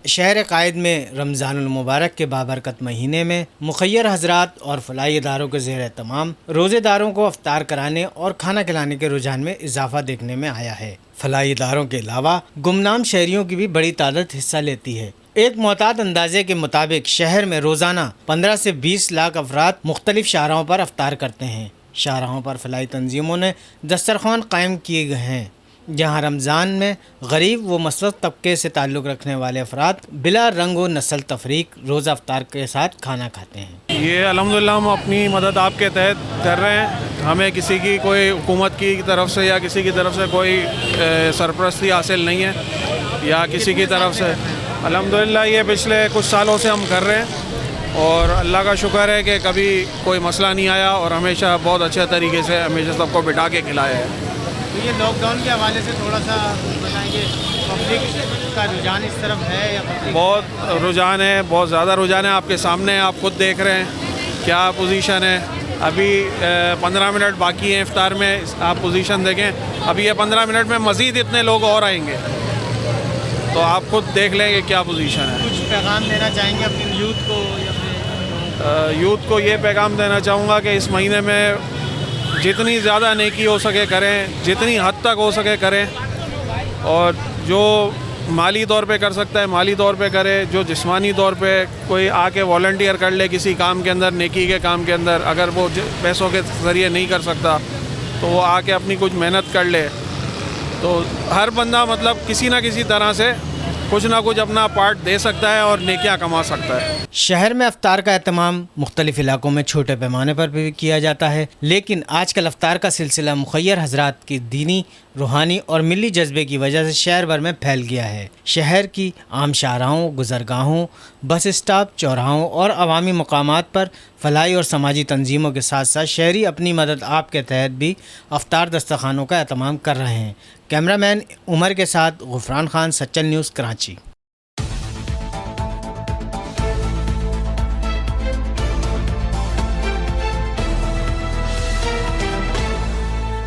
شہر قائد میں رمضان المبارک کے بابرکت مہینے میں مخیر حضرات اور فلاحی اداروں کے زیر اہتمام روزے داروں کو افطار کرانے اور کھانا کھلانے کے رجحان میں اضافہ دیکھنے میں آیا ہے۔ فلاحی اداروں کے علاوہ گمنام شہریوں کی بھی بڑی تعداد حصہ لیتی ہے۔ ایک معتاد اندازے کے مطابق شہر میں روزانہ 15 سے 20 لاکھ افراد مختلف شاہراہوں پر افطار کرتے ہیں۔ شاہراہوں پر فلاحی تنظیموں نے دسترخوان قائم کیے گئے ہیں، جہاں رمضان میں غریب و مسلط طبقے سے تعلق رکھنے والے افراد بلا رنگ و نسل تفریق روزہ افطار کے ساتھ کھانا کھاتے ہیں۔ یہ الحمدللہ ہم اپنی مدد آپ کے تحت کر رہے ہیں۔ ہمیں کسی کی کوئی حکومت کی طرف سے یا کسی کی طرف سے کوئی سرپرستی حاصل نہیں ہے یا کسی کی طرف سے۔ الحمدللہ یہ پچھلے کچھ سالوں سے ہم کر رہے ہیں اور اللہ کا شکر ہے کہ کبھی کوئی مسئلہ نہیں آیا اور ہمیشہ بہت اچھے طریقے سے ہمیشہ سب کو بٹھا کے کھلایا ہے۔ تو یہ لاک ڈاؤن کے حوالے سے تھوڑا سا بتائیں گے، پبلک کا رجحان اس طرف ہے یا بہت رجحان ہے، بہت زیادہ رجحان ہے۔ آپ کے سامنے آپ خود دیکھ رہے ہیں کیا پوزیشن ہے۔ ابھی 15 منٹ باقی ہیں افطار میں، آپ پوزیشن دیکھیں۔ ابھی یہ 15 منٹ میں مزید اتنے لوگ اور آئیں گے تو آپ خود دیکھ لیں کہ کیا پوزیشن ہے۔ کچھ پیغام دینا چاہیں گے اپنی یوتھ کو یا پھر یوتھ کو یہ پیغام دینا چاہوں گا کہ اس مہینے میں جتنی زیادہ نیکی ہو سکے کریں، جتنی حد تک ہو سکے کریں، اور جو مالی طور پہ کر سکتا ہے مالی طور پہ کرے، جو جسمانی طور پہ کوئی آ کے والنٹیئر کر لے کسی کام کے اندر، نیکی کے کام کے اندر، اگر وہ پیسوں کے ذریعے نہیں کر سکتا تو وہ آ کے اپنی کچھ محنت کر لے۔ تو ہر بندہ مطلب کسی نہ کسی طرح سے کچھ نہ کچھ اپنا پارٹ دے سکتا ہے اور نیکیاں کما سکتا ہے۔ شہر میں افطار کا اہتمام مختلف علاقوں میں چھوٹے پیمانے پر بھی کیا جاتا ہے، لیکن آج کل افطار کا سلسلہ مخیر حضرات کی دینی، روحانی اور ملی جذبے کی وجہ سے شہر بھر میں پھیل گیا ہے۔ شہر کی عام شاہراہوں، گزرگاہوں، بس اسٹاپ، چوراہوں اور عوامی مقامات پر فلاحی اور سماجی تنظیموں کے ساتھ ساتھ شہری اپنی مدد آپ کے تحت بھی افطار دسترخوانوں کا اہتمام کر رہے ہیں۔ کیمرہ مین عمر کے ساتھ غفران خان، سچل نیوز، کراچی۔